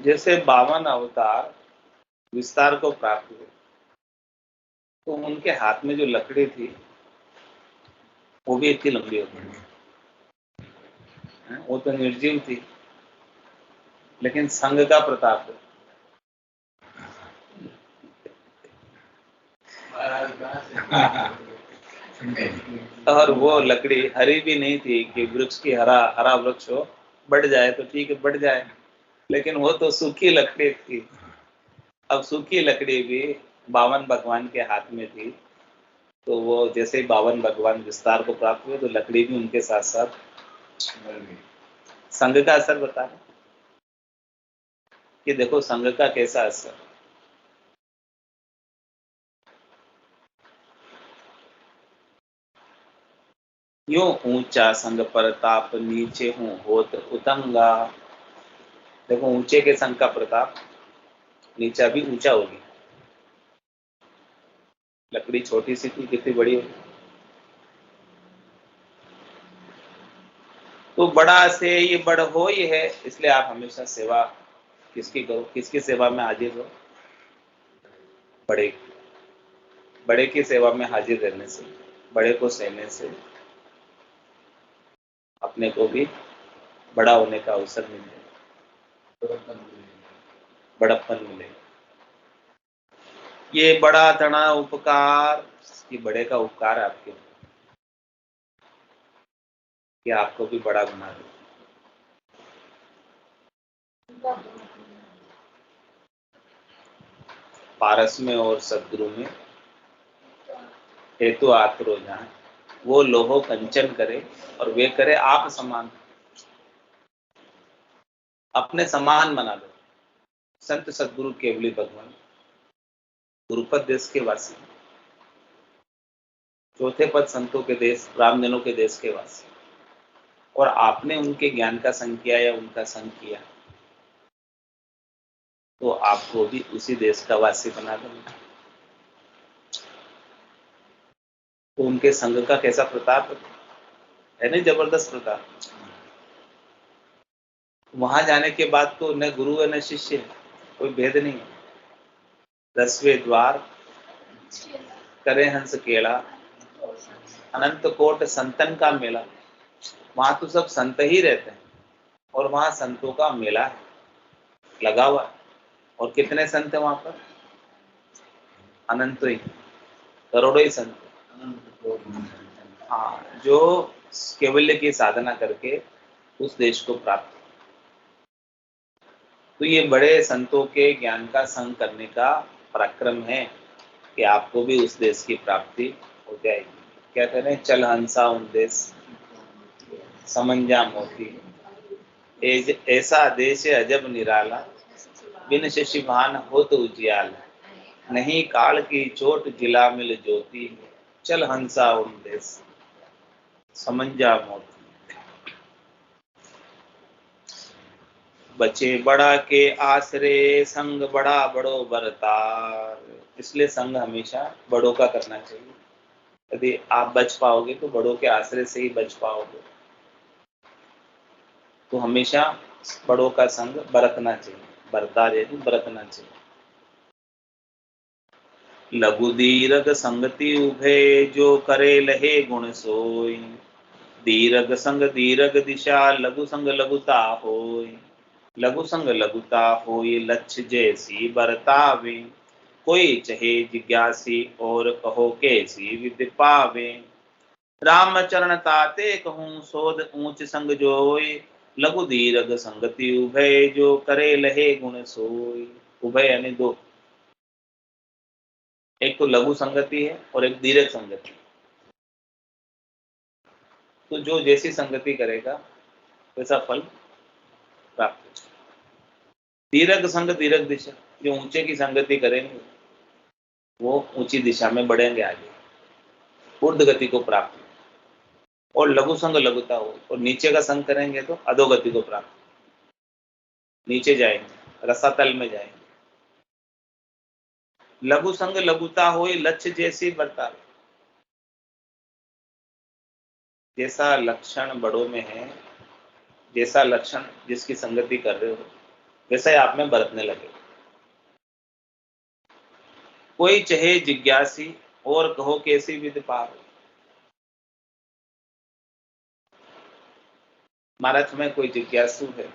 जैसे 52 अवतार विस्तार को प्राप्त हुए, तो उनके हाथ में जो लकड़ी थी वो भी इतनी लंबी हो गई। वो तो निर्जीव थी, लेकिन संघ का प्रताप है। और वो लकड़ी हरी भी नहीं थी कि वृक्ष की हरा हरा वृक्ष हो, बढ़ जाए तो ठीक है, बढ़ जाए, लेकिन वो तो सूखी लकड़ी थी। अब सूखी लकड़ी भी 52 भगवान के हाथ में थी, तो वो जैसे ही 52 भगवान विस्तार को प्राप्त हुए तो लकड़ी भी उनके साथ साथ संघ का असर बता रहे कि देखो संघ का कैसा असर। यूं ऊंचा संग प्रताप, नीचे हूं होत उतंगा। देखो ऊंचे के संग का प्रताप, नीचा भी ऊंचा होगी। लकड़ी छोटी सी थी, कितनी बड़ी होगी। तो बड़ा से ये बड़ हो ही है, इसलिए आप हमेशा सेवा किसकी करो, किसकी सेवा में हाजिर हो, बड़े बड़े की सेवा में हाजिर रहने से, बड़े को सहने से अपने को भी बड़ा होने का अवसर मिल जाए, बड़प्पन मिले। ये बड़ा तना उपकार, ये बड़े का उपकार है आपके, कि आपको भी बड़ा बना दे। पारस में और सदगुरु में हेतु आतरो जाए, वो लोहो कंचन करे और वे करे आप समान। अपने समान बना दो। संत सदगुरु केवली भगवान, गुरुपद देश के वासी, चौथे पद संतों के देश, ब्राह्मणों के देश के वासी, और आपने उनके ज्ञान का संग किया या उनका संग किया, तो आपको भी उसी देश का वासी बना देंगे। तो उनके संग का कैसा प्रताप है, नहीं जबरदस्त प्रताप। वहां जाने के बाद तो न गुरु है न शिष्य है, कोई भेद नहीं है। 10वें द्वार करे हंस केला, अनंत कोट संतन का मेला। वहां तो सब संत ही रहते हैं, और वहां संतों का मेला है, लगा हुआ है। और कितने संत है वहां पर? अनंत ही, करोड़ों ही संत। हाँ, जो केवल्य की साधना करके उस देश को प्राप्त। तो ये बड़े संतों के ज्ञान का संग करने का पराक्रम है कि आपको भी उस देश की प्राप्ति हो जाएगी। क्या कह रहे हैं? चल हंसा उन देश समंजा मोती, ऐसा देश अजब निराला, बिन शशि भान हो तो उजियाला, नहीं काल की चोट जिला मिल ज्योति, चल हंसा उन देश समंजा मोती। बचे बड़ा के आसरे, संग बड़ा बड़ो बरतार। इसलिए संग हमेशा बड़ों का करना चाहिए। यदि आप बच पाओगे तो बड़ों के आसरे से ही बच पाओगे। तो हमेशा बड़ों का संग बरतना चाहिए, बरतार यदि बरतना चाहिए। लघु दीर्घ संगति उभे, जो करे लहे गुण सोई, दीर्घ संग दीर्घ दिशा, लघु संग लघुता होय। लघु संग लघुता होय, लक्ष्य जैसी बरतावे, कोई चहे जिज्ञासी और कहो कैसी विद्य पावे। राम चरण ताते कहूँ सोध ऊंच संग जोय, लघु दीर्घ संगति उभय, जो करे लहे गुण सोय। उभय यानी दो, एक तो लघु संगति है और एक दीर्घ संगति। तो जो जैसी संगति करेगा वैसा फल प्राप्त। दीर्घ संग दीर्घ दिशा, जो ऊंचे की संगति करेंगे वो ऊंची दिशा में बढ़ेंगे, आगे ऊर्ध गति को प्राप्त। और लघु संग लघुता हो, और नीचे का संग करेंगे तो अधोगति को प्राप्त, नीचे जाएंगे, रसातल में जाएंगे। लघु संग लघुता हो, लक्ष्य जैसी बरता। जैसा लक्षण बड़ों में है, जैसा लक्षण जिसकी संगति कर रहे हो, वैसा ही आप में बरतने लगे। कोई चहे जिज्ञासी और कहो कैसी विधि पार। महाराज में कोई जिज्ञासु है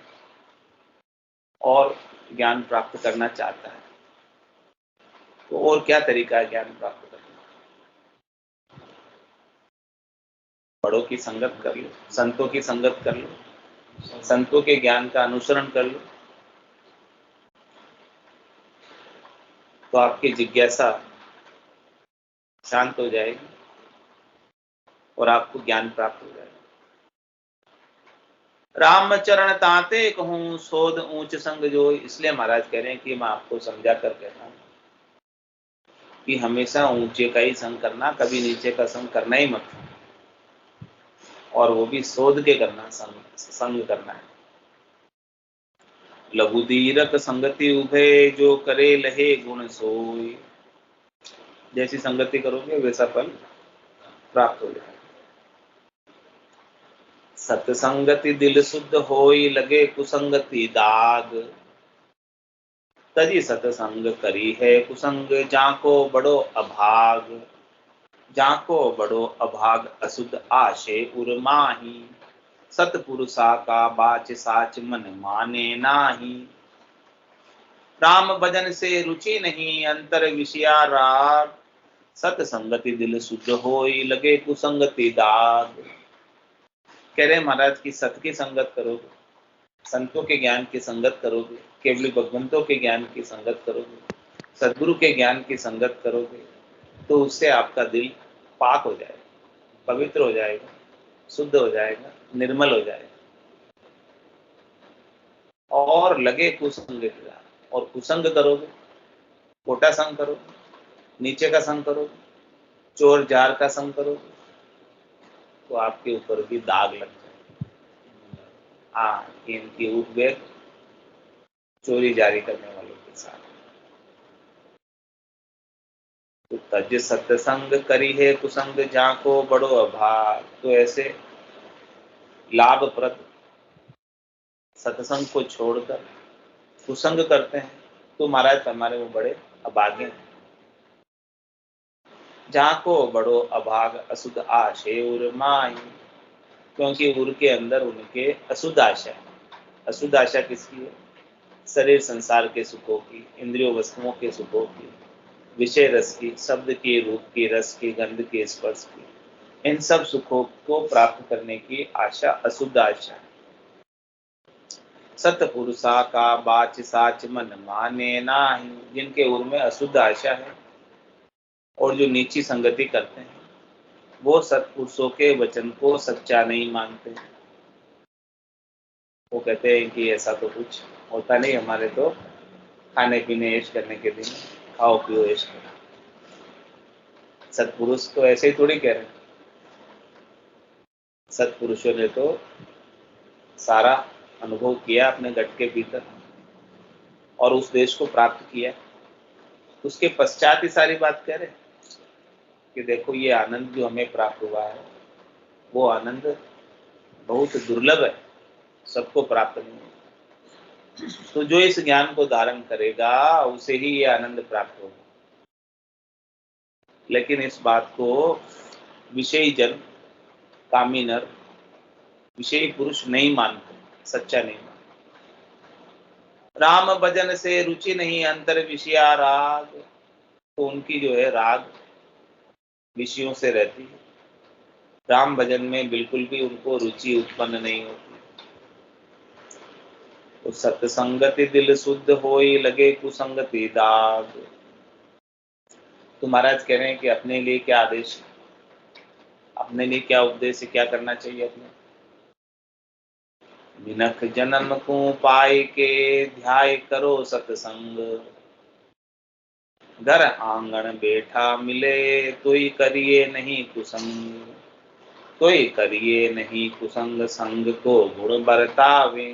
और ज्ञान प्राप्त करना चाहता है, तो और क्या तरीका है ज्ञान प्राप्त करने का? बड़ों की संगत कर लो, संतों की संगत कर लो, संतों के ज्ञान का अनुसरण कर लो, तो आपकी जिज्ञासा शांत हो जाएगी और आपको ज्ञान प्राप्त हो जाएगा। रामचरण ताते कहूँ सोध ऊंच संग जो। इसलिए महाराज कह रहे हैं कि मैं आपको समझा कर कहता हूँ कि हमेशा ऊंचे का ही संग करना, कभी नीचे का संग करना ही मत, और वो भी शोध के करना, संग करना है। लघु दीरक संगति उभे जो करे लहे गुण सोई। जैसी संगति करोगे वैसा फल प्राप्त हो जाएगा। सत्संगति दिल शुद्ध होई लगे कुसंगति दाग। तजी सत्संग करी है कुसंग जाको बड़ो अभाग। जाको बड़ो अभाग असुध आशे उर्माही। सतपुरुषा का बाच साच मन माने नाही। राम भजन से रुचि नहीं अंतर विषया राग। सतसंगति दिल शुद्ध होई लगे कुसंगति दाग। कह रहे महाराज की सत की संगत करोगे, संतों के ज्ञान की संगत करोगे, केवल भगवंतों के ज्ञान की संगत करोगे, सदगुरु के ज्ञान की संगत करोगे, तो उससे आपका दिल पाक हो जाएगा, पवित्र हो जाएगा, शुद्ध हो जाएगा, निर्मल हो जाएगा। और लगे कुसंग, और कुसंग करोगे, कोटा संग करोगे, नीचे का संग करोगे, चोर जार का संग करोगे, तो आपके ऊपर भी दाग लग जाए। हाँ, इनकी उठ गए चोरी जारी करने वालों के साथ। तो तज सत्संग करी है कुसंग जाको बड़ो अभाग। तो ऐसे लाभप्रद सत्संग को छोड़कर कुसंग करते हैं तो महाराज हमारे वो बड़े अभागे हैं। जाको बड़ो अभाग असुध आशे उर माई। क्योंकि उर के अंदर उनके अशुद्ध आशा है। अशुद्ध आशा किसकी है? शरीर संसार के सुखों की, इंद्रियों वस्तुओं के सुखों की, विषय रस की, शब्द की, रूप की, रस की, गंध की, स्पर्श की, इन सब सुखों को प्राप्त करने की आशा अशुद्ध आशा है। सतपुरुषा का बाच साच मन माने नाही। जिनके उर में अशुद्ध आशा है और जो नीची संगति करते हैं, वो सत्पुरुषों के वचन को सच्चा नहीं मानते। वो कहते हैं कि ऐसा तो कुछ होता नहीं, हमारे तो खाने पीने ऐश करने के दिन, खाओ पियो ऐश करो। सत्पुरुष तो ऐसे ही थोड़ी कह रहे हैं। सत्पुरुषों ने तो सारा अनुभव किया अपने गट के भीतर और उस देश को प्राप्त किया। उसके पश्चात ही सारी बात कह रहे हैं कि देखो ये आनंद जो हमें प्राप्त हुआ है, वो आनंद बहुत दुर्लभ है, सबको प्राप्त नहीं है। तो जो इस ज्ञान को धारण करेगा उसे ही ये आनंद प्राप्त होगा। लेकिन इस बात को विषयी जन, कामी नर, विषयी पुरुष नहीं मानते, सच्चा नहीं मानते। राम भजन से रुचि नहीं अंतर विषया राग। तो उनकी जो है राग विषयों से रहती है। राम भजन में बिल्कुल भी उनको रुचि उत्पन्न नहीं होती। तो सत्संगति दिल शुद्ध होई लगे कुसंगति दाग। तो महाराज कह रहे हैं कि अपने लिए क्या आदेश है, अपने लिए क्या उपदेश है, क्या करना चाहिए अपने। बिनख जन्म को पाए के ध्याय करो सत्संग। घर आंगन बैठा मिले तोई करिए नहीं कुसंग। तोई करिए नहीं कुसंग संग को गुण बरतावे।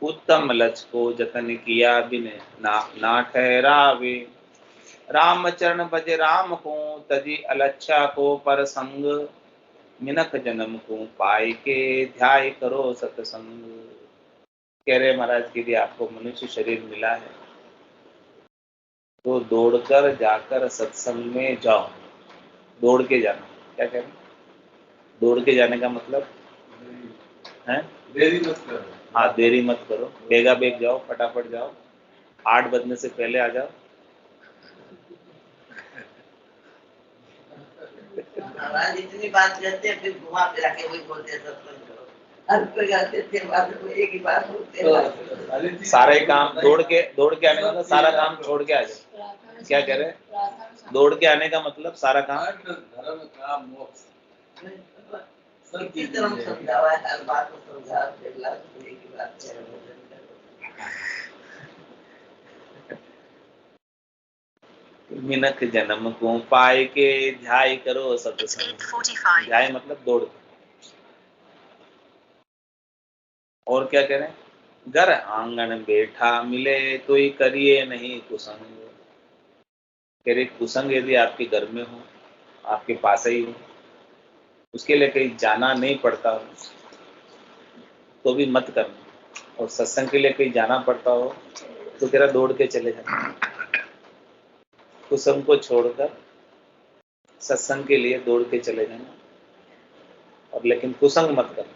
उत्तम लक्ष्य को जतन किया बिन ना ठहरावे। राम चरण भज राम को तजी अलच्छा को पर संग। मिनख जन्म को पाए के ध्याय करो सत्संग। कह रहे महाराज कि यदि आपको मनुष्य शरीर मिला है तो दौड़कर जाकर सत्संग में जाओ। दौड़ के जाना, क्या कह रहे? दौड़ के जाने का मतलब है देरी मत करो। हाँ, देरी मत करो, बेगा बेग जाओ, फटाफट जाओ, 8 बजने से पहले आ जाओ। महाराज इतनी बात कहते हैं, फिर घुमा फिरा के वही बोलते हैं सत्संग करो। हर कोई आते थे बात में एक ही बात बोलते हैं। सारे काम दौड़ के आने का मतलब सारा काम छोड़ के आ जाओ। क्या कह रहे? दौड़ के आने का मतलब सारा काम धर्म काम मोक्ष सबकी तरफ समझावा है, हर बात को समझा देला एक ही बात कह रहे हैं। मिनख जन्म को पाए के ध्याय करो सत्संग। ध्याय मतलब दौड़। और क्या कह रहे हैं? घर आंगन बैठा मिले तो ही करिए नहीं कुसंग। कह रहे कुसंग यदि आपके घर में हो, आपके पास ही हो, उसके लिए कहीं जाना नहीं पड़ता हो तो भी मत करना। और सत्संग के लिए कहीं जाना पड़ता हो तो तेरा दौड़ के चले जाना। कुसंग को छोड़कर सत्संग के लिए दौड़ के चले जाना, और लेकिन कुसंग मत करना,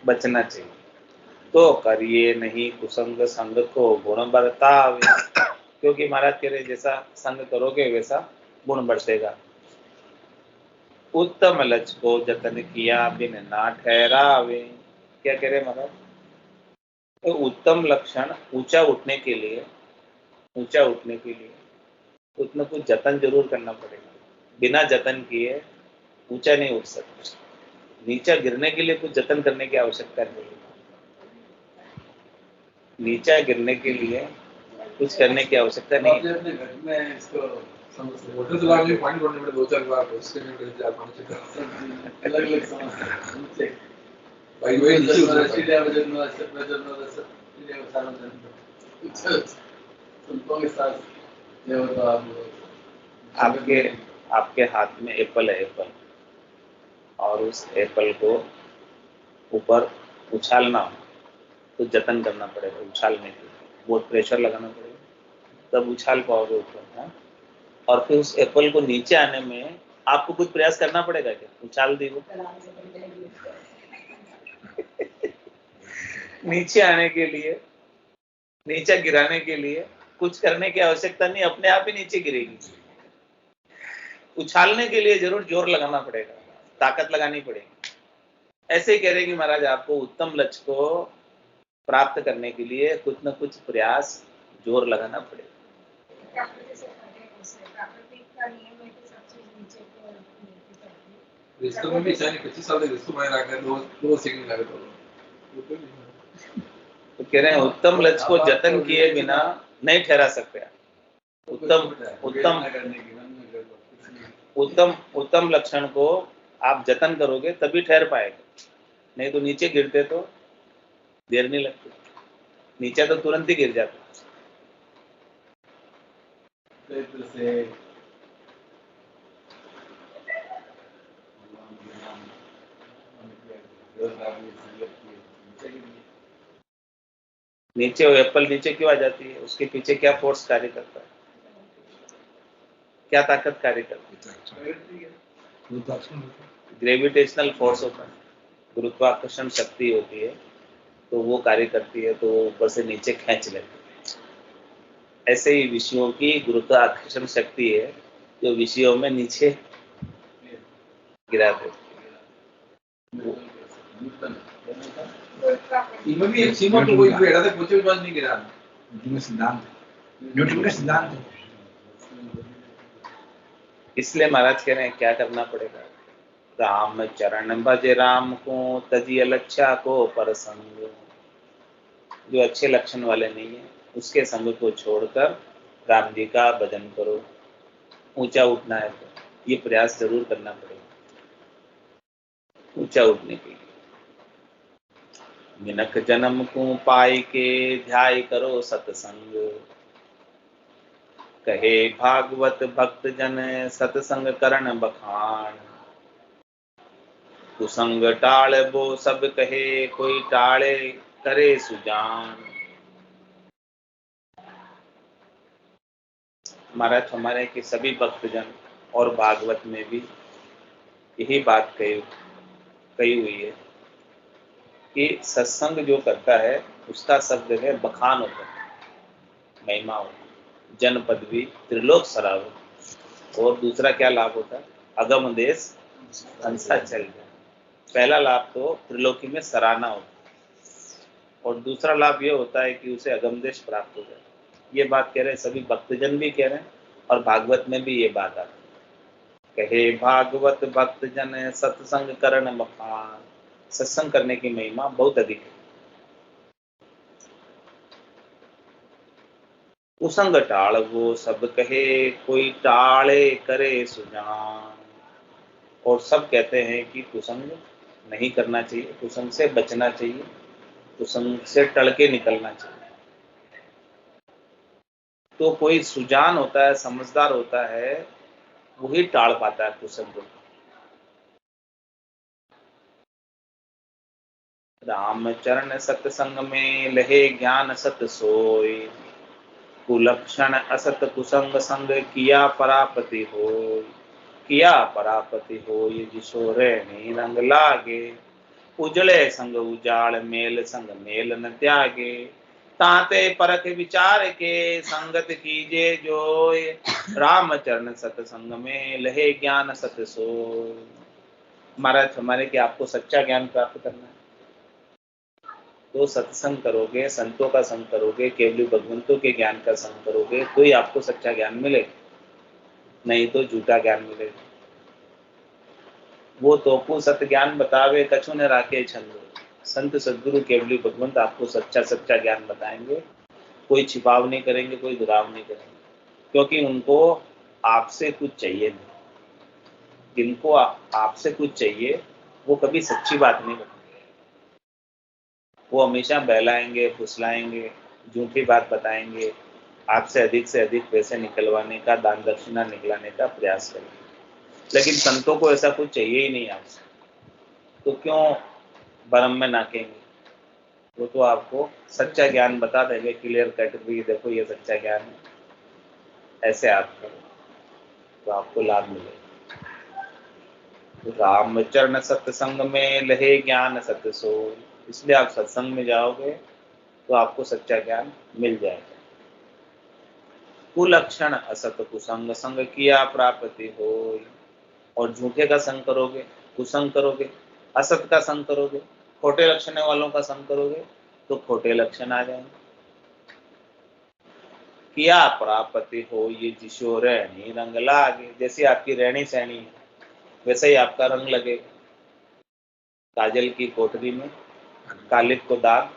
बचना चाहिए। तो करिए नहीं कुसंग संग को गुण बढ़तावे। क्योंकि महाराज कह रहे जैसा संग करोगे वैसा गुण बढ़तेगा। उत्तम लक्ष्य को जतन किया बिन ना ठहरावे। क्या कह रहे महाराज? तो उत्तम लक्षण ऊंचा उठने के लिए कुछ न कुछ जतन जरूर करना पड़ेगा। बिना जतन किए ऊंचा नहीं उठ सकते। नीचा गिरने के लिए कुछ जतन करने की आवश्यकता नहीं है। नीचा गिरने के लिए कुछ करने की आवश्यकता नहीं है। अपने घर में इसको मोटर चला के पानी भरने में 2-4 बार उसके लिए 4-5 अलग-अलग समस्या भाई वही नीचे सीधा वजन में संतों के साथ ये होता आपके हाथ में एप्पल है, एप्पल, और उस एप्पल को ऊपर उछालना हो तो जतन करना पड़ेगा। उछालने के लिए बहुत प्रेशर लगाना पड़ेगा, तब उछाल पाओगे ऊपर। और फिर उस एप्पल को नीचे आने में आपको कुछ प्रयास करना पड़ेगा क्या? उछाल दी वो नीचे आने के लिए, नीचे गिराने के लिए कुछ करने की आवश्यकता नहीं, अपने आप ही नीचे गिरेगी। उछालने के लिए जरूर जोर लगाना पड़ेगा, ताकत लगानी पड़ेगी। ऐसे ही कह रहे कि महाराज आपको उत्तम लक्ष्य को प्राप्त करने के लिए कुछ न कुछ प्रयास जोर लगाना पड़ेगा। रिश्तों में भी चाहे 25 साल तक रिश्तों में रखकर 2 सेकंड लगे तो कह रहे हैं उत्तम लक्ष्य को जतन किए बिना नहीं ठहरा सकते। उत्तम लक्षण को आप जतन करोगे तभी ठहर पाएगा, नहीं तो नीचे गिरते तो देर नहीं लगती। नीचे तो तुरंत ही गिर जाता। नीचे वो एप्पल नीचे क्यों आ जाती है? उसके पीछे क्या फोर्स कार्य करता है? क्या ताकत कार्य करती है? ग्रेविटेशनल फोर्स होता है, गुरुत्वाकर्षण शक्ति होती है, तो वो कार्य करती है, तो वो ऊपर से नीचे खींच लेती है। ऐसे ही विषयों की गुरुत्वाकर्षण शक्ति है जो विषयों में नीचे गिरा देती है। इनमें भी एक सीमा तो कोई बेड़ा तक पहुंचे बात नहीं गिरा। न्यूटन का सिद्धांत है। इसलिए महाराज कह रहे हैं क्या करना पड़ेगा? राम चरण भजे राम को तजी लक्षा को पर संग। जो अच्छे लक्षण वाले नहीं है उसके संग को छोड़कर राम जी का भजन करो। ऊंचा उठना है तो ये प्रयास जरूर करना पड़ेगा ऊंचा उठने के लिए। मिनख जन्म को पाई के ध्याय करो सत्संग। कहे भागवत भक्त जन सत्संग करण बखान। कुसंग टाल वो सब कहे, कोई टाले करे सुजान। महाराज हमारे के सभी भक्तजन और भागवत में भी यही बात कही हुई है कि सत्संग जो करता है उसका सब जगह बखान होता है, महिमा होता है, जन पदवी त्रिलोक सराव। और दूसरा क्या लाभ होता है? अगम देश हंसा चल जाए। पहला लाभ तो त्रिलोकी में सराहना होता है, और दूसरा लाभ ये होता है कि उसे अगम देश प्राप्त हो जाए। ये बात कह रहे हैं, सभी भक्तजन भी कह रहे हैं, और भागवत में भी ये बात आती है। कहे भागवत भक्तजन सत्संग करण मखान। सत्संग करने की महिमा बहुत अधिक है। कुसंग टाल वो सब कहे, कोई टाले करे सुजान। और सब कहते हैं कि कुसंग नहीं करना चाहिए, कुसंग से बचना चाहिए, कुसंग से टल के निकलना चाहिए। तो कोई सुजान होता है, समझदार होता है, वही टाल पाता है कुसंग को। रामचरण सत्संग में लहे ज्ञान सत सोय। कुलक्षण असत कुसंग संग किया परापति होय। किया परापति होय जिसो रहने रंग लागे। उजले संग उजाड़ मेल संग मेल न त्यागे। ताते परख विचार के संगत कीजे जोय। रामचरण सत्संग में लहे ज्ञान सत सोय। महाराज हमारे कि आपको सच्चा ज्ञान प्राप्त करना है तो सत्संग करोगे, संतों का संग करोगे, केवल भगवंतों के ज्ञान का संग करोगे तो ही आपको सच्चा ज्ञान मिलेगा, नहीं तो झूठा ज्ञान मिलेगा। वो तोकू सत्य ज्ञान बतावे, कछु न राखे छंदो। संत सदगुरु केवली भगवंत आपको सच्चा ज्ञान बताएंगे, कोई छिपाव नहीं करेंगे, कोई दुराव नहीं करेंगे, क्योंकि उनको आपसे कुछ चाहिए नहीं। जिनको आपसे कुछ चाहिए वो कभी सच्ची बात नहीं बताएंगे, वो हमेशा बहलाएंगे, फुसलाएंगे, झूठी बात बताएंगे, आपसे से अधिक पैसे निकलवाने का, दान दक्षिणा निकलाने का प्रयास करेंगे। लेकिन संतों को ऐसा कुछ चाहिए ही नहीं आपसे, तो क्यों भरम में नाकेंगे? वो तो आपको सच्चा ज्ञान बता देंगे, क्लियर कट भी, देखो ये सच्चा ज्ञान है, ऐसे आप करो तो आपको लाभ मिलेगा। तो रामचरण सत्संग में लहे ज्ञान सत सोय। इसलिए आप सत्संग में जाओगे तो आपको सच्चा ज्ञान मिल जाएगा। कुलक्षण असत कुसंग संग किया प्राप्ति होय। और झूठे का संग करोगे, कुसंग करोगे, असत का संग करोगे, खोटे लक्षण वालों का संग करोगे तो खोटे लक्षण आ जाएंगे। किया प्राप्ति हो ये जिसो रहनी रंग लागे। जैसी आपकी रहनी सहनी है वैसे ही आपका रंग लगेगा। काजल की कोठरी में कालिक को दाग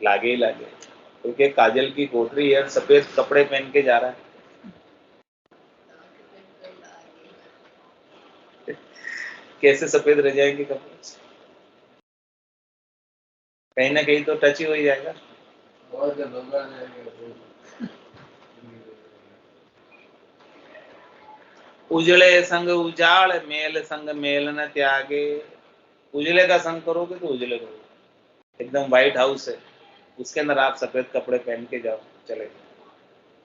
लागे ही लागे, क्योंकि काजल की कोठरी है, सफेद कपड़े पहन के जा रहा है, कैसे सफेद रह जाएंगे कपड़े? कहीं ना कहीं तो टच ही हो ही जाएगा। उजले संग उजाड़ मेल संग मेल न त्यागे। उजले का संग करोगे तो उजले करोगे, एकदम व्हाइट हाउस है, उसके अंदर आप सफेद कपड़े पहन के जाओ चलेगा,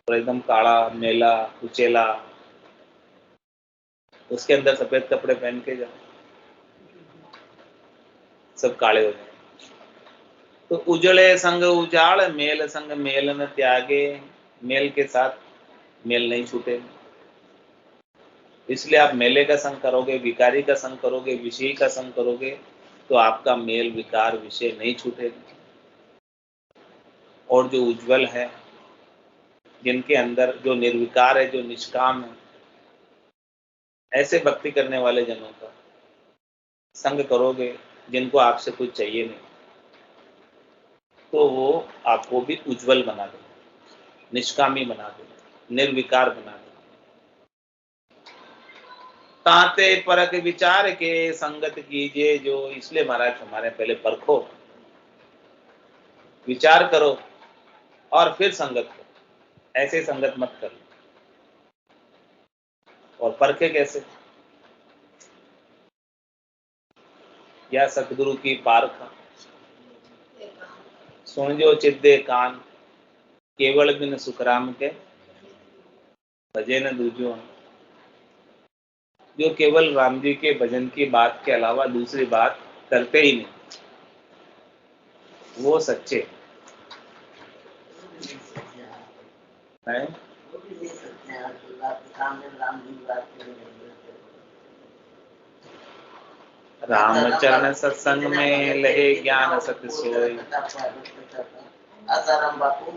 और एकदम काला मेला कुचेला उसके अंदर सफेद कपड़े पहन के जाओ, सब काले हो जाए। तो उजले संग उजाड़ मेल संग मेल न त्यागे। मेल के साथ मेल नहीं छूटे, इसलिए आप मेले का संग करोगे, विकारी का संग करोगे, विषय का संग करोगे तो आपका मेल विकार विषय नहीं छूटेगा। और जो उज्जवल है, जिनके अंदर जो निर्विकार है, जो निष्काम है, ऐसे भक्ति करने वाले जनों का संग करोगे, जिनको आपसे कुछ चाहिए नहीं, तो वो आपको भी उज्जवल बना देगा, निष्कामी बना देगा, निर्विकार बना देगा। ताते परख विचार के संगत कीजिए जो। इसलिए महाराज हमारे पहले परखो, विचार करो और फिर संगत करो, ऐसे संगत मत करो। और परखे कैसे? या सतगुरु की पारख सुन जो चिद्दे कान केवल बिन सुखराम के भजे न दूजो। जो केवल राम जी के भजन की बात के अलावा दूसरी बात करते ही नहीं, वो सच्चे हैं। रामचरण सत्संग में लहे ज्ञान सत सोई। आसाराम बापू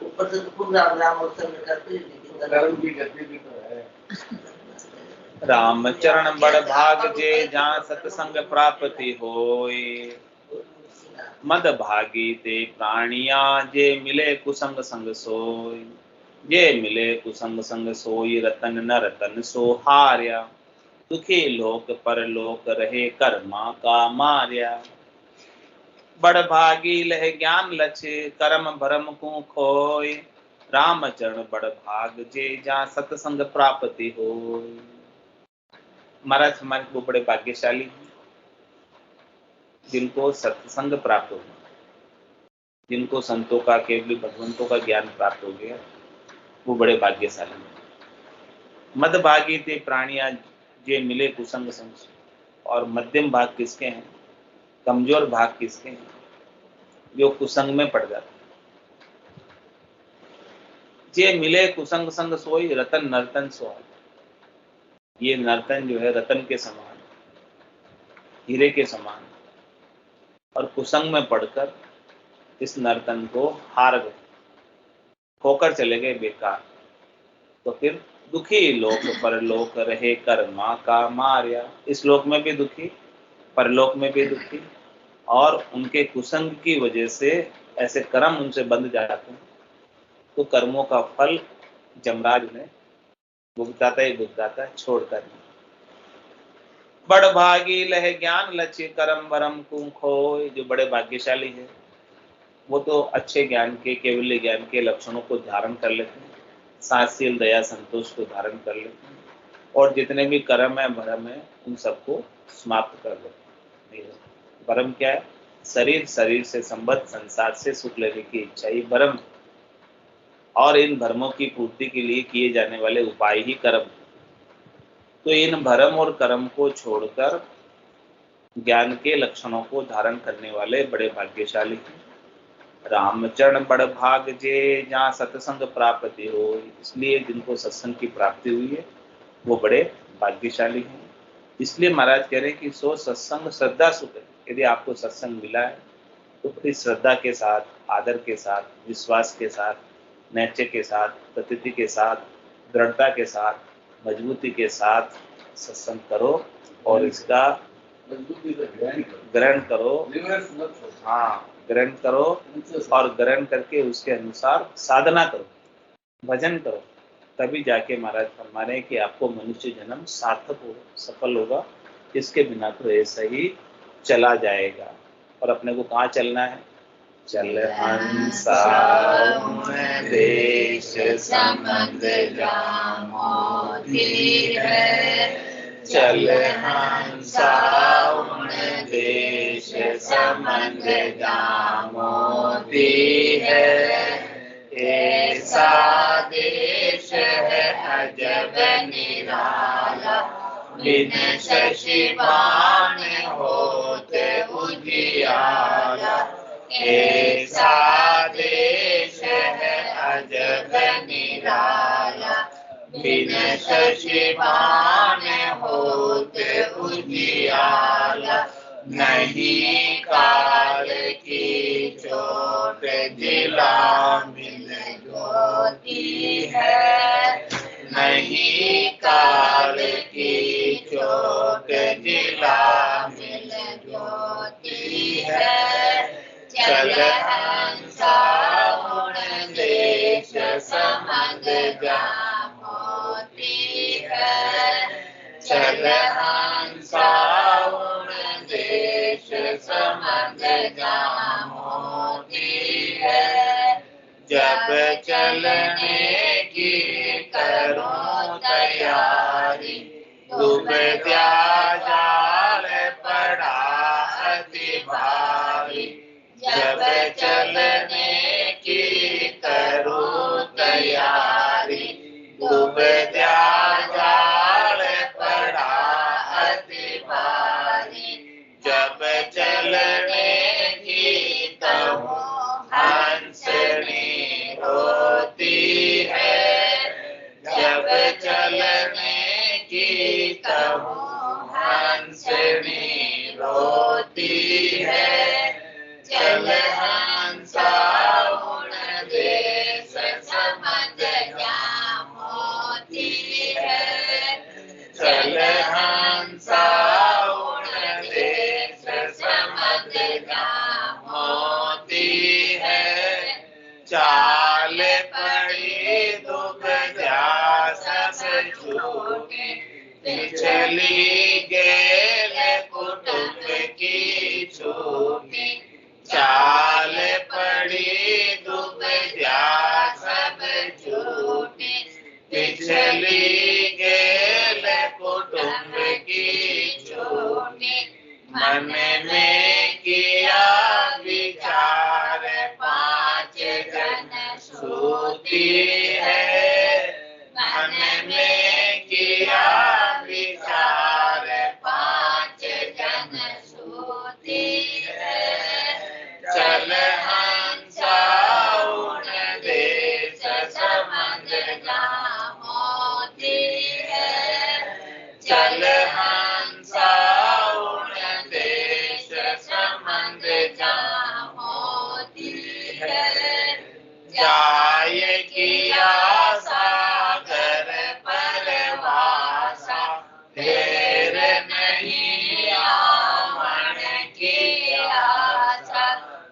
ऊपर से तो खूब राम राम और सब करते हैं, लेकिन कर्म की गति भी तो है। रामचरण बड़ भाग जे जहाँ सत्संग प्राप्ति होय। मद भागी ते प्राणिया जे मिले कुसंग संग सोय। जे मिले कुसंग संग सोई रतन न रतन सो हार्या। दुखी लोक पर लोक रहे कर्मा का मार्या। बड़ भागी लह ज्ञान लछे कर्म भरम को खोय। रामचरण बड़ भाग जे जहाँ सत्संग प्राप्ति होय। महाराज हमारे को बड़े भाग्यशाली हैं जिनको सत्संग प्राप्त हो, जिनको संतों का केवल भगवंतों का ज्ञान प्राप्त हो गया, वो बड़े भाग्यशाली हैं। मदभागी ते प्राणिया जे मिले कुसंग संग। और मध्यम भाग किसके हैं, कमजोर भाग किसके हैं, जो कुसंग में पड़ जाते हैं। जे मिले कुसंग संग सोई रतन नर्तन सोहाय। ये नर्तन जो है रतन के समान, हीरे के समान, और कुसंग में पड़कर इस नर्तन को हार गए, खोकर चले गए बेकार। तो फिर दुखी लोक परलोक रहे कर्मा का मार्या। इस लोक में भी दुखी, परलोक में भी दुखी, और उनके कुसंग की वजह से ऐसे कर्म उनसे बंध जाते हैं, तो कर्मों का फल जमराज उन्हें भुगताता ही भुगताता, छोड़कर नहीं। बड़ भागी लह ज्ञान लचे कर्म भरम कुं खोय। जो बड़े भाग्यशाली है वो तो अच्छे ज्ञान के, केवल ज्ञान के लक्षणों को धारण कर लेते हैं, सातशील दया संतोष को धारण कर लेते हैं, और जितने भी कर्म है भरम है उन सबको समाप्त कर देते हैं। भरम क्या है, शरीर, शरीर से संबद्ध संसार से सुख लेने की इच्छा ही भरम, और इन भरमों की पूर्ति के लिए किए जाने वाले उपाय ही कर्म। तो इन भरम और कर्म को छोड़कर ज्ञान के लक्षणों को धारण करने वाले बड़े भाग्यशाली हैं। रामचरण बड़ भाग जे जहाँ सत्संग प्राप्ति हो। इसलिए जिनको सत्संग की प्राप्ति हुई है वो बड़े भाग्यशाली हैं। इसलिए महाराज कह रहे हैं कि सो सत्संग श्रद्धा सुख है। यदि आपको सत्संग मिला है तो बड़ी श्रद्धा के साथ, आदर के साथ, विश्वास के साथ, नैत्य के साथ, प्रतीति के साथ, दृढ़ता के साथ, मजबूती के साथ सत्संग करो और इसका ग्रहण करो। हाँ, ग्रहण करो और ग्रहण करके उसके अनुसार साधना करो, भजन करो, तभी जाके महाराज फरमा रहे हैं कि आपको मनुष्य जन्म सार्थक होगा, सफल होगा। इसके बिना तो ऐसा ही चला जाएगा। और अपने को कहाँ चलना है, चल हंसा देश समझ जामो धीरे। चल हंसा देश समझ जामो धीरे। ऐसा देश है अजब निराला, बिन शशि बाण होते उजियारा। ऐसा देश है अजब निराला, बिन शशि बाण होते उजियारा। नहीं काल की चोट जिला मिल ज्योति है। नहीं काल की चोट जिला मिल ज्योति है। चल हंसा उन देश समझ जा मोती है। चल हंसा उन देश समझ जा मोती है। जब चलने की करो तैयारी, डूब जा जाल पर है, चाल पड़ी दुख जा सब छूटे, पिछली गेल कुटुंब की छूटे, चाल पड़ी दुख जा सब छूटे, पिछली गेल कुटुंब की छूटे, मन में किया विचार पांच जन सूती है, मन में किया विचार पांच जन सूती है, चल हंसा उन देश समझ जा मोती है, चल हंसा उन देश समझ जा मोती है, जाय किया सागर परवासा, फेर नहीं आवन की आशा,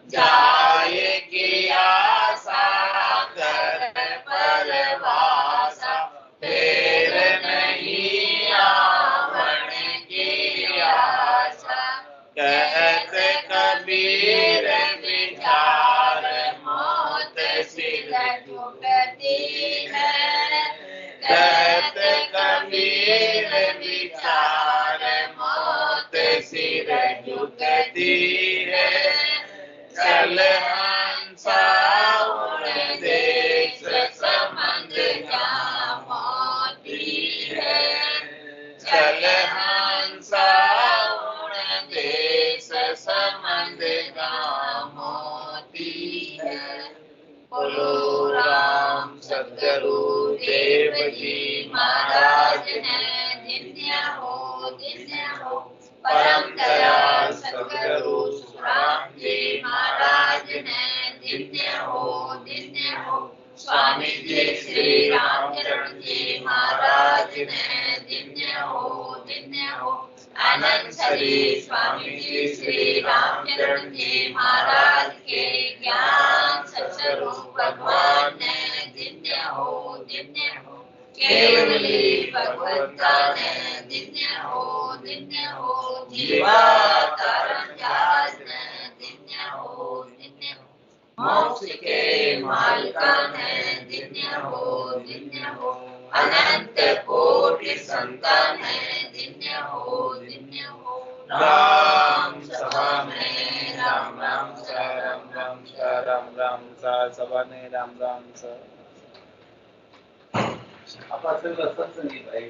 जाय किया सागर परवासा, फेर नहीं आवन की आशा, कहत कबीर विचार मौत सिर झुकती है, कहत कबीर विचार मौत सिर झुकती है, चल हंसा उन देश समझ जा मोती है, चल हंसा उन देश समझ जा मोती है। बोलो राम सतगुरु देव जी महाराज हैं, धन्य हो परम दयाल सतगुरु सुराम जी महाराज हैं, धन्य हो स्वामी जी श्री रामचरण जी महाराज हैं, धन्य हो आनंद श्री स्वामी जी श्री रामचरण जी महाराज के ज्ञान सत्स्वरूप भगवान ने, धन्य हो केवली भगवंता ने, धन्य हो जीवा कारण जात ने, धन्य हो मोक्ष के मालिका ने, धन्य हो अनंत कोटि संतान है, धन्य हो राम सभा में राम राम सा, राम राम सा, राम राम सा, सभा में राम राम सा। आपका सत्संग भाई